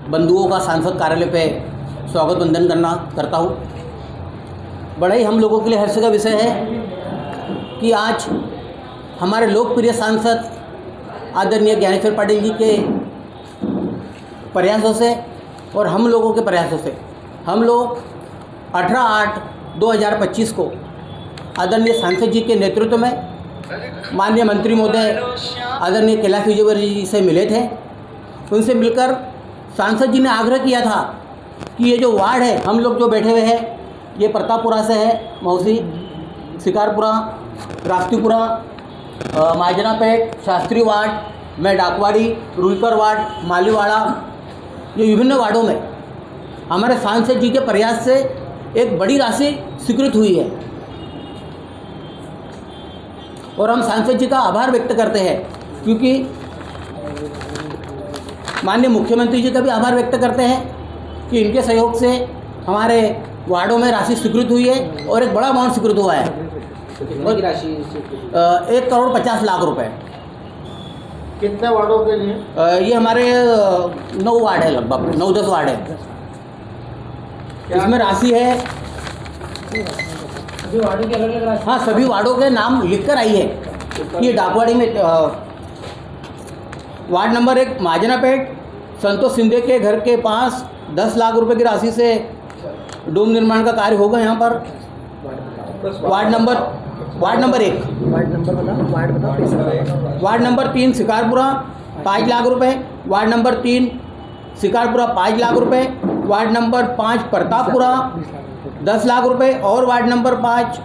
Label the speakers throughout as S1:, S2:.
S1: बंधुओं का सांसद कार्यालय पे स्वागत वंदन करता हूँ। बड़ा ही हम लोगों के लिए हर्ष का विषय है कि आज हमारे लोकप्रिय सांसद आदरणीय ज्ञानेश्वर पाटिल जी के प्रयासों से और हम लोगों के प्रयासों से हम लोग 18/8/2025 को आदरणीय सांसद जी के नेतृत्व में माननीय मंत्री महोदय आदरणीय कैलाश विजयवर्गीय जी से मिले थे। उनसे मिलकर सांसद जी ने आग्रह किया था कि ये जो वार्ड है हम लोग जो बैठे हुए हैं ये प्रतापपुरा से है, मौसी, शिकारपुरा, रास्तीपुरा, माजनापेट, शास्त्री वार्ड, मैं डाकवाड़ी, रुईकर वार्ड, मालीवाड़ा, ये विभिन्न वार्डों में हमारे सांसद जी के प्रयास से एक बड़ी राशि स्वीकृत हुई है और हम सांसद जी का आभार व्यक्त करते हैं, क्योंकि माननीय मुख्यमंत्री जी का भी आभार व्यक्त करते हैं कि इनके सहयोग से हमारे वार्डों में राशि स्वीकृत हुई है और एक बड़ा अमाउंट स्वीकृत हुआ है।
S2: कितनी राशि?
S1: 1,50,00,000 रुपए।
S2: कितने वार्डों के लिए?
S1: ये हमारे 9 वार्ड है, लगभग 9-10 वार्ड है। इसमें राशि है
S2: सभी वार्डों की अलग-अलग राशि?
S1: हाँ, सभी वार्डों के नाम लिखकर आई है। ये डाकवाड़ी में वार्ड नंबर 1 माजनापेट, संतोष शिंदे के घर के पास 10 लाख रुपए की राशि से डोम निर्माण का कार्य होगा यहाँ पर। Ward number 1, ward number 3 Shikarpura 5 lakh रुपए, वार्ड नंबर 3 शिकारपुरा 5 लाख रुपए, वार्ड नंबर 5 प्रतापपुरा 10 लाख रुपए और वार्ड नंबर 5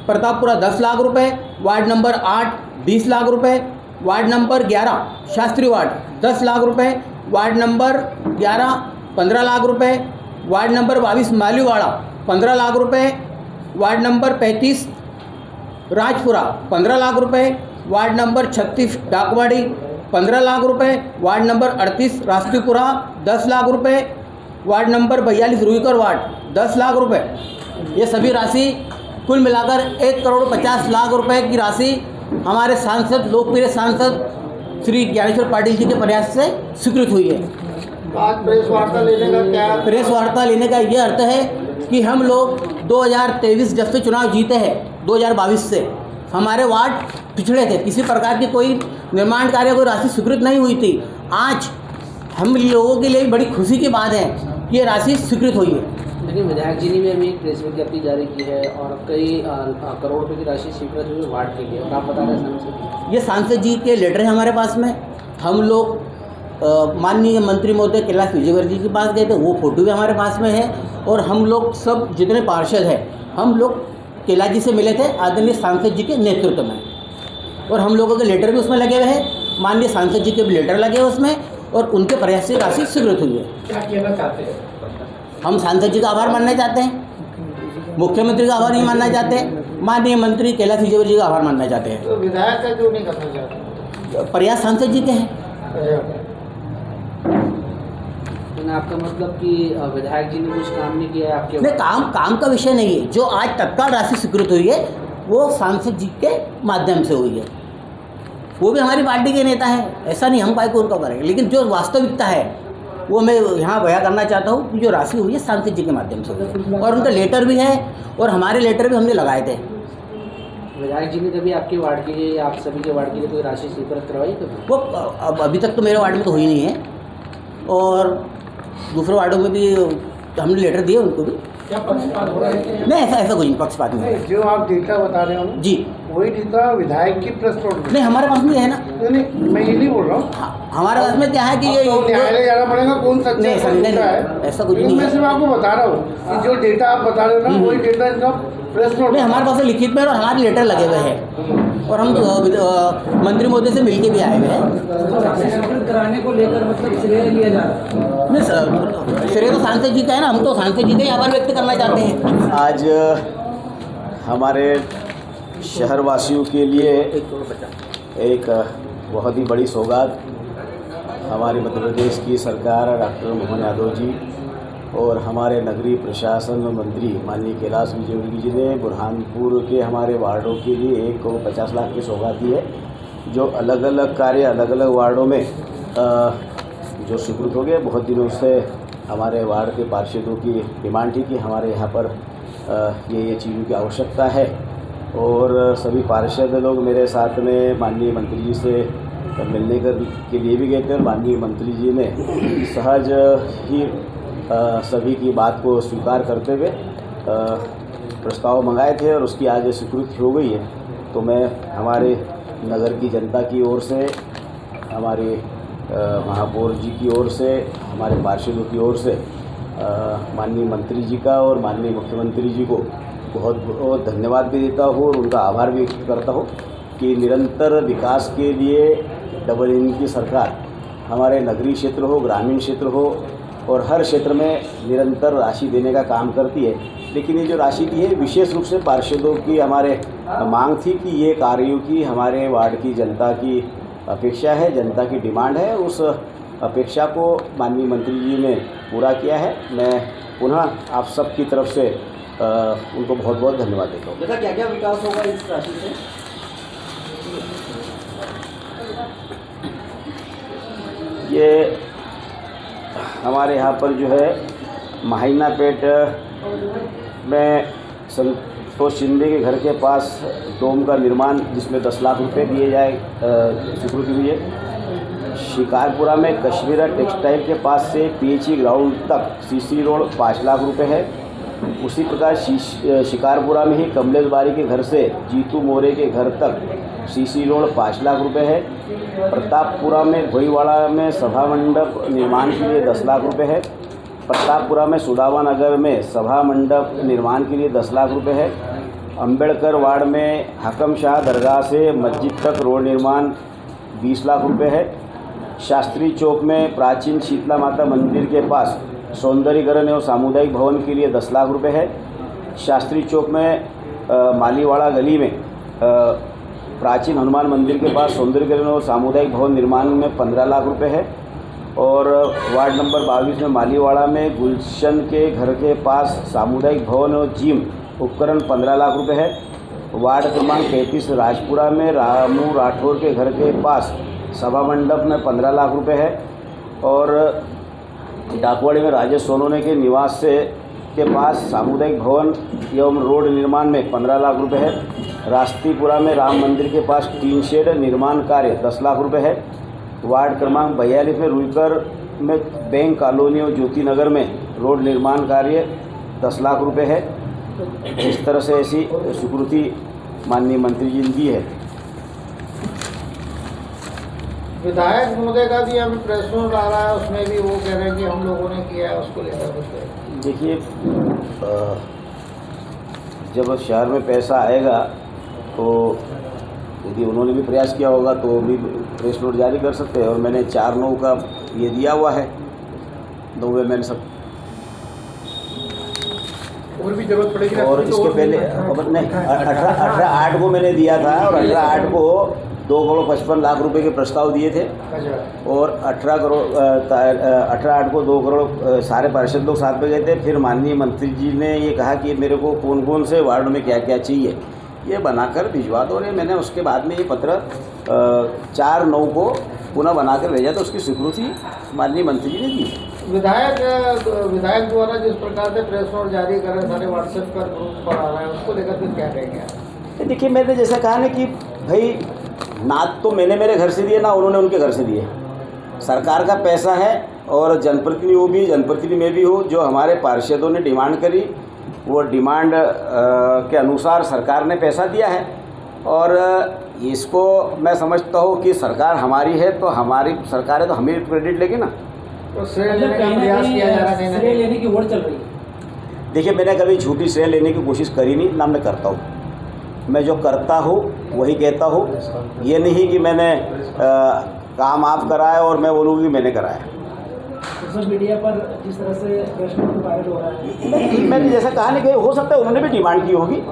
S1: प्रतापपुरा 10 लाख रुपए, वार्ड नंबर 8 20 लाख रुपए, ward number 11 Shastri ward 10 lakh रुपए, वार्ड नंबर 11 15 लाख रुपए, वार्ड नंबर 22 मालीवाड़ा 15 लाख रुपए, वार्ड नंबर 35 राजपुरा 15 लाख रुपए, वार्ड नंबर 36 डाकवाड़ी 15 लाख रुपए, वार्ड नंबर 38 रास्तीपुरा 10 लाख रुपए, ward number 42 Ruikar ward 10 lakh रुपए। ये सभी राशि कुल मिलाकर 1,50,00,000 रुपए की राशि हमारे सांसद, लोकप्रिय सांसद श्री ज्ञानेश्वर पाटिल जी के प्रयास से स्वीकृत हुई है।
S2: आज प्रेस वार्ता लेने का क्या?
S1: प्रेस वार्ता लेने का ये अर्थ है कि हम लोग 2023 जब से चुनाव जीते हैं 2022 से हमारे वार्ड पिछड़े थे, किसी प्रकार की कोई निर्माण कार्य कोई राशि स्वीकृत नहीं हुई थी। आज हम लोगों के लिए बड़ी खुशी की बात है कि ये राशि स्वीकृत हुई है।
S2: लेकिन विधायक जी ने भी अभी एक प्रेस विज्ञप्ति जारी की है और कई करोड़ रुपए की राशि स्वीकृत हुई वार्ड के लिए, और आप बता रहे हैं सांसद?
S1: ये सांसद जी के लेटर है हमारे पास में। हम लोग माननीय मंत्री महोदय कैलाश विजयवर्गीय जी के पास गए थे, वो फोटो भी हमारे पास में है और हम लोग सब जितने पार्षद हैं हम लोग कैलाश जी से मिले थे आदरणीय सांसद जी के नेतृत्व में, और हम लोगों के लेटर भी उसमें लगे हुए हैं, माननीय सांसद जी के भी लेटर लगे हुए उसमें, और उनके प्रयास से राशि स्वीकृत हुई है।
S2: क्या कहना चाहते हैं?
S1: हम सांसद जी का आभार मानना चाहते हैं, मुख्यमंत्री का आभार नहीं मानना चाहते, माननीय मंत्री कैलाश विजयवर्गीय जी का आभार मानना चाहते हैं।
S2: तो विधायक का क्यों नहीं करना चाहते?
S1: प्रयास सांसद जी के हैं।
S2: आपका मतलब कि विधायक जी ने कुछ काम नहीं किया है आपके?
S1: नहीं, काम का विषय नहीं है। जो आज तत्काल राशि स्वीकृत हुई है वो सांसद जी के माध्यम से हुई है। वो भी हमारी पार्टी के नेता हैं, ऐसा नहीं हम भाई को उनका करेंगे, लेकिन जो वास्तविकता है वो मैं यहाँ बयां करना चाहता हूँ कि जो राशि हुई है सांसद जी के माध्यम से हुई है और उनका लेटर भी है और हमारे लेटर भी हमने लगाए थे।
S2: विधायक जी ने कभी आपके वार्ड के लिए, आप सभी के वार्ड के लिए कोई राशि स्वीकृत करवाई कभी?
S1: वो अभी तक तो मेरे वार्ड में तो हुई नहीं है और दूसरे वार्डों में भी हमने लेटर दिए उनको भी।
S2: क्या पक्षपात हो रहा है?
S1: नहीं, ऐसा कोई पक्षपात नहीं।
S2: जो आप डेटा बता रहे हो
S1: जी,
S2: वही डेटा विधायक की प्रेस नोट?
S1: नहीं, हमारे पास में है ना।
S2: नहीं, मैं ये नहीं बोल रहा हूँ।
S1: हाँ, हमारे पास में क्या है कि ये
S2: न्यायालय जाना पड़ेगा कौन सा
S1: नहीं, ऐसा कुछ नहीं
S2: मैं
S1: है।
S2: सिर्फ आपको बता रहा हूँ कि जो डेटा आप बता रहे हो ना वही डेटा इनका प्रेस नोट
S1: नहीं, हमारे पास लिखित में और हमारे लेटर लगे हुए हैं और हम मंत्री महोदय से मिलके भी आए हुए हैं।
S2: कराने को लेकर मतलब श्रेय लिया जा रहा है?
S1: नहीं सर, श्रेय तो सांसद जी का है ना, हम तो सांसद जी का ही आभार व्यक्त करना चाहते हैं।
S3: आज हमारे शहरवासियों के लिए एक बहुत ही बड़ी सौगात हमारी मध्य प्रदेश की सरकार, डॉक्टर मोहन यादव जी और हमारे नगरीय प्रशासन मंत्री माननीय कैलाश विजयवर्गीय जी ने बुरहानपुर के हमारे वार्डों के लिए 1,50 लाख की सौगात दी है, जो अलग अलग कार्य अलग अलग वार्डों में जो स्वीकृत हो गया। बहुत दिनों से हमारे वार्ड के पार्षदों की डिमांड थी कि हमारे यहाँ पर ये चीज़ों की आवश्यकता है, और सभी पार्षद लोग मेरे साथ में माननीय मंत्री जी से मिलने के लिए भी गए थे, और माननीय मंत्री जी ने सहज ही सभी की बात को स्वीकार करते हुए प्रस्ताव मंगाए थे, और उसकी आज स्वीकृति हो गई है। तो मैं हमारे नगर की जनता की ओर से, हमारे महापौर जी की ओर से, हमारे पार्षदों की ओर से माननीय मंत्री जी का और माननीय मुख्यमंत्री जी को बहुत बहुत धन्यवाद भी देता हूँ, और उनका आभार भी व्यक्त करता हूँ कि निरंतर विकास के लिए डबल इंजन की सरकार हमारे नगरीय क्षेत्र हो, ग्रामीण क्षेत्र हो, और हर क्षेत्र में निरंतर राशि देने का काम करती है। लेकिन ये जो राशि दी है विशेष रूप से पार्षदों की हमारे मांग थी कि ये कार्यों की हमारे वार्ड की जनता की अपेक्षा है, जनता की डिमांड है। उस अपेक्षा को माननीय मंत्री जी ने पूरा किया है। मैं पुनः आप सब की तरफ से उनको बहुत बहुत धन्यवाद देता हूँ।
S2: बेटा, क्या क्या विकास होगा इस राशि से?
S3: ये हमारे यहाँ पर जो है महीनापेट में संतोष शिंदे के घर के पास डोम का निर्माण, जिसमें 10 लाख रुपए दिए जाए, स्वीकृति हुई है। शिकारपुरा में कश्मीरा टेक्सटाइल के पास से पीएचई ग्राउंड तक सीसी रोड 5 लाख रुपए है। उसी प्रकार शिकारपुरा में ही कमलेश बारी के घर से जीतू मोरे के घर तक सीसी रोड 5 लाख रुपए है। प्रतापपुरा में भोईवाड़ा में सभा मंडप निर्माण के लिए 10 लाख रुपए है। प्रतापपुरा में सुदामा नगर में सभा मंडप निर्माण के लिए 10 लाख रुपए है। अंबेडकर वार्ड में हकम शाह दरगाह से मस्जिद तक रोड निर्माण 20 लाख रुपए है। शास्त्री चौक में प्राचीन शीतला माता मंदिर के पास सौंदर्यीकरण एवं सामुदायिक भवन के लिए 10 लाख रुपए है। शास्त्री चौक में मालीवाड़ा गली में प्राचीन हनुमान मंदिर के पास सौंदर्यीकरण और सामुदायिक भवन निर्माण में 15 लाख रुपए है। और वार्ड नंबर 22 में मालीवाड़ा में गुलशन के घर के पास सामुदायिक भवन और जिम उपकरण 15 लाख रुपए है। वार्ड क्रमांक 35 राजपुरा में रामू राठौर के घर के पास सभा मंडप में 15 लाख रुपए है। और डाकवाड़ी में राजेश सोनोने के निवास के पास सामुदायिक भवन एवं रोड निर्माण में 15 लाख रुपए है। रास्तीपुरा में राम मंदिर के पास टीन शेड निर्माण कार्य 10 लाख रुपए है। वार्ड क्रमांक 42 में रुईकर में बैंक कॉलोनी और ज्योति नगर में रोड निर्माण कार्य 10 लाख रुपए है। इस तरह से ऐसी स्वीकृति माननीय मंत्री जी ने दी है।
S4: विधायक महोदय का भी अभी प्रेस नोट आ रहा है, उसमें भी वो कह रहे हैं कि हम लोगों ने किया है, उसको लेकर कुछ।
S3: देखिए, जब शहर में पैसा आएगा तो यदि उन्होंने भी प्रयास किया होगा तो भी प्रेस नोट जारी कर सकते हैं। और मैंने 4/9 का ये दिया हुआ है, 9 में मैंने सब
S4: और भी जरूरत पड़ेगी।
S3: और इसके पहले नहीं 18/8 को मैंने दिया था, और 18/8 को 2,55,00,000 रुपए के प्रस्ताव दिए थे। और 18/8 को 2 करोड़ सारे पार्षद लोग साथ में गए थे। फिर माननीय मंत्री जी ने ये कहा कि मेरे को कौन कौन से वार्ड में क्या क्या चाहिए ये बनाकर भिजवा दो। और मैंने उसके बाद में ये पत्र 4/9 को पुनः बनाकर भेजा, तो उसकी स्वीकृति माननीय मंत्री जी ने दी।
S4: विधायक द्वारा जिस प्रकार से प्रेस नोट जारी कर रहे सारे व्हाट्सएप पर ग्रुप पर आ रहा है, उसको लेकर फिर क्या कहेंगे?
S3: देखिए, मैंने जैसा कहा ना कि भाई ना तो मैंने मेरे घर से दिए ना उन्होंने उनके घर से दिए। सरकार का पैसा है, और जनप्रतिनिधि वो भी, जनप्रतिनिधि में भी हो, जो हमारे पार्षदों ने डिमांड करी वो डिमांड के अनुसार सरकार ने पैसा दिया है। और इसको मैं समझता हूँ कि सरकार हमारी है, तो हमारी सरकार है तो हमें क्रेडिट लेगी ना।
S4: तो श्रेय लेने का प्रयास किया जा रहा है,
S2: श्रेय लेने की होड़ चल रही है।
S3: देखिए, मैंने कभी झूठी श्रेय लेने की कोशिश करी नहीं, ना मैं करता हूँ। मैं जो करता हूँ वही कहता हूँ। ये नहीं कि मैंने काम आप कराया और मैं बोलूँगी कि मैंने कराया।
S2: सोशल मीडिया पर जिस तरह से प्रश्न वायरल हो रहा है,
S3: मैंने जैसा कहा नहीं कि हो सकता है उन्होंने भी डिमांड की होगी,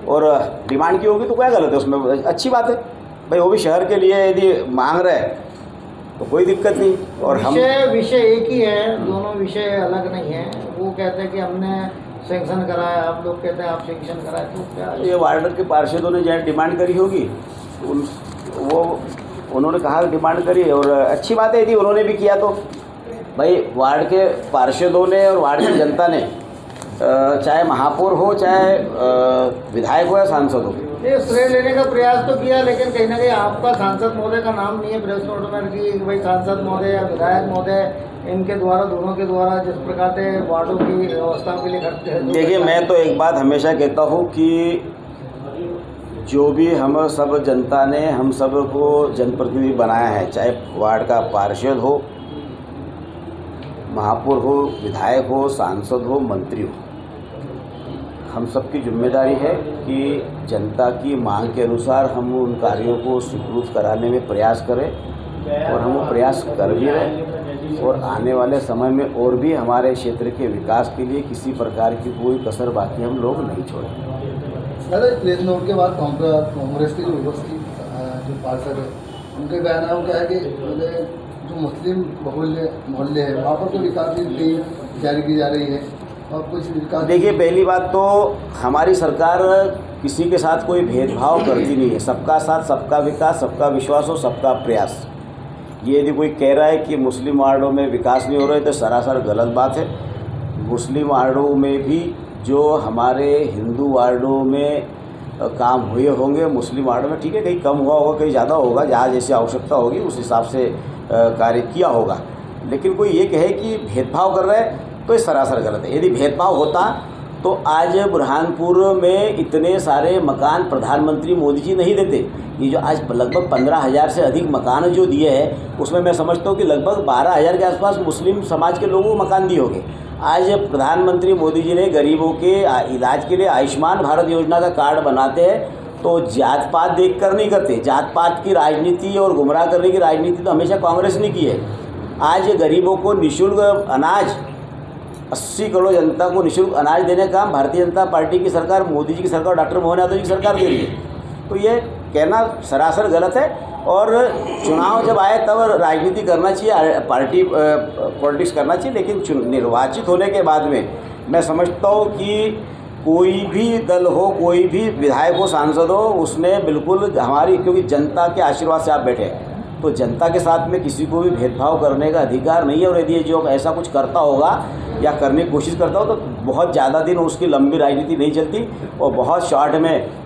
S3: और डिमांड की होगी तो क्या गलत है उसमें, अच्छी बात है भाई। वो भी शहर के लिए यदि मांग रहे तो कोई दिक्कत नहीं। और हम
S4: विषय एक ही है, दोनों विषय अलग नहीं है। वो कहते हैं कि हमने सेंक्शन कराया, आप लोग कहते हैं आप सेंक्शन कराए, तो क्या
S3: ये वार्ड के पार्षदों ने जहाँ डिमांड करी होगी वो उन्होंने कहा डिमांड करी और अच्छी बात है यदि उन्होंने भी किया तो। भाई वार्ड के पार्षदों ने और वार्ड की जनता ने चाहे महापौर हो चाहे विधायक हो या सांसद हो,
S4: ये श्रेय लेने का प्रयास तो किया, लेकिन कहीं ना कहीं आपका सांसद महोदय का नाम नहीं है प्रेस नोट में कि भाई सांसद महोदय या विधायक महोदय इनके द्वारा, दोनों के द्वारा जिस प्रकार से वार्डों की व्यवस्था के लिए करते हैं।
S3: देखिए मैं तो एक बात हमेशा कहता हूँ कि जो भी हम सब जनता ने हम सब को जनप्रतिनिधि बनाया है, चाहे वार्ड का पार्षद हो, महापौर हो, विधायक हो, सांसद हो, मंत्री हो, हम सबकी जिम्मेदारी है कि जनता की मांग के अनुसार हम उन कार्यों को स्वीकृत कराने में प्रयास करें और हम वो प्रयास कर भी रहे और आने वाले समय में और भी हमारे क्षेत्र के विकास के लिए किसी प्रकार की कोई कसर बाकी हम लोग नहीं छोड़ेंगे।
S5: दादा प्रेस नोट के बाद कांग्रेस के जो उपस्थित जो पार्षद है उनके बयान क्या है कि जो मुस्लिम मोहल्ले हैं वहाँ पर तो विकास की जारी की जा रही है और कुछ विकास।
S3: देखिए पहली बात तो हमारी सरकार किसी के साथ कोई भेदभाव करती नहीं है, सबका साथ सबका विकास, सबका विश्वास और सबका प्रयास। ये यदि कोई कह रहा है कि मुस्लिम वार्डों में विकास नहीं हो रहा है तो सरासर गलत बात है। मुस्लिम वार्डों में भी जो हमारे हिंदू वार्डों में काम हुए होंगे, मुस्लिम वार्डों में ठीक है, कहीं कम हुआ होगा, कहीं ज़्यादा होगा, जहाँ जैसी आवश्यकता होगी उस हिसाब से कार्य किया होगा। लेकिन कोई ये कहे कि भेदभाव कर रहा है तो ये सरासर गलत है। यदि भेदभाव होता तो आज बुरहानपुर में इतने सारे मकान प्रधानमंत्री मोदी जी नहीं देते। ये जो आज लगभग 15,000 से अधिक मकान जो दिए हैं उसमें मैं समझता हूँ कि लगभग 12,000 के आसपास मुस्लिम समाज के लोगों को मकान दिए होंगे। आज प्रधानमंत्री मोदी जी ने गरीबों के इलाज के लिए आयुष्मान भारत योजना का कार्ड बनाते हैं तो जात पात देख कर नहीं करते। जात पात की राजनीति और गुमराह करने की राजनीति तो हमेशा कांग्रेस ने की है। आज गरीबों को निःशुल्क अनाज, 80 करोड़ जनता को निःशुल्क अनाज देने का काम भारतीय जनता पार्टी की सरकार, मोदी जी की सरकार, डॉक्टर मोहन यादव जी की सरकार दे रही है। तो ये कहना सरासर गलत है और चुनाव जब आए तब राजनीति करना चाहिए, पार्टी पॉलिटिक्स करना चाहिए, लेकिन निर्वाचित होने के बाद में मैं समझता हूँ कि कोई भी दल हो, कोई भी विधायक हो, सांसद हो, उसने बिल्कुल हमारी, क्योंकि जनता के आशीर्वाद से आप बैठे हैं तो जनता के साथ में किसी को भी भेदभाव करने का अधिकार नहीं है। और यदि जो ऐसा कुछ करता होगा या करने की कोशिश करता हो तो बहुत ज़्यादा दिन उसकी लंबी राजनीति नहीं चलती और बहुत शॉर्ट में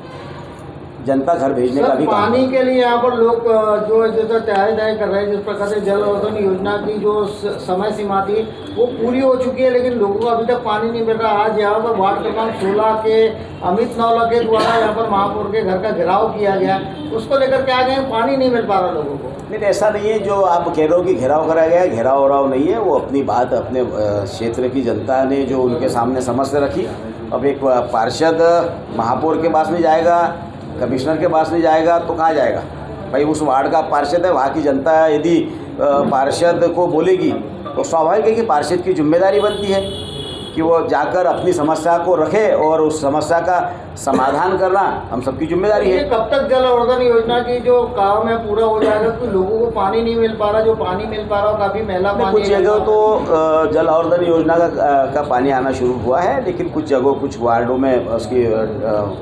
S3: जनता घर भेजने का भी काम।
S4: पानी के लिए यहाँ पर लोग जो जैसा तय कर रहे हैं, जिस प्रकार से जल औषधन योजना की जो समय सीमा थी वो पूरी हो चुकी है, लेकिन लोगों को अभी तक पानी नहीं मिल रहा। आज यहाँ पर वार्ड क्रमांक 16 के अमित नौला के द्वारा यहाँ पर महापौर के घर का घेराव किया गया, उसको लेकर के आ गए, पानी नहीं मिल पा रहा लोगों को।
S3: नहीं, ऐसा नहीं है जो आप कह रहे हो कि घेराव कराया गया है, घेराव वराव नहीं है। वो अपनी बात अपने क्षेत्र की जनता ने जो उनके सामने समस्या रखी। अब एक पार्षद महापौर के पास नहीं जाएगा, कमिश्नर के पास नहीं जाएगा तो कहाँ जाएगा? भाई उस वार्ड का पार्षद है, वहाँ की जनता यदि पार्षद को बोलेगी तो स्वाभाविक है कि पार्षद की जिम्मेदारी बनती है कि वो जाकर अपनी समस्या को रखे और उस समस्या का समाधान करना हम सबकी जिम्मेदारी है।
S4: कब तक जल औषधन योजना की जो काम है पूरा हो जाएगा? तो लोगों को पानी नहीं मिल पा रहा, जो पानी मिल पा रहा हो काफ़ी मैला पानी।
S3: कुछ जगह तो जल औषधन योजना का पानी आना शुरू हुआ है, लेकिन कुछ जगहों, कुछ वार्डों में उसकी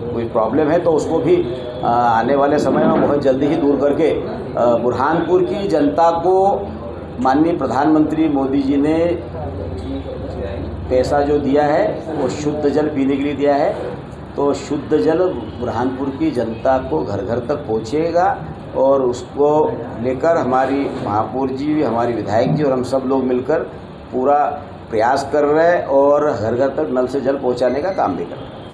S3: कोई प्रॉब्लम है तो उसको भी आने वाले समय में बहुत जल्दी ही दूर करके बुरहानपुर की जनता को माननीय प्रधानमंत्री मोदी जी ने पैसा जो दिया है वो शुद्ध जल पीने के लिए दिया है, तो शुद्ध जल बुरहानपुर की जनता को घर घर तक पहुँचेगा और उसको लेकर हमारी महापौर जी, हमारी विधायक जी और हम सब लोग मिलकर पूरा प्रयास कर रहे हैं और घर घर तक नल से जल पहुँचाने का काम भी कर रहे हैं।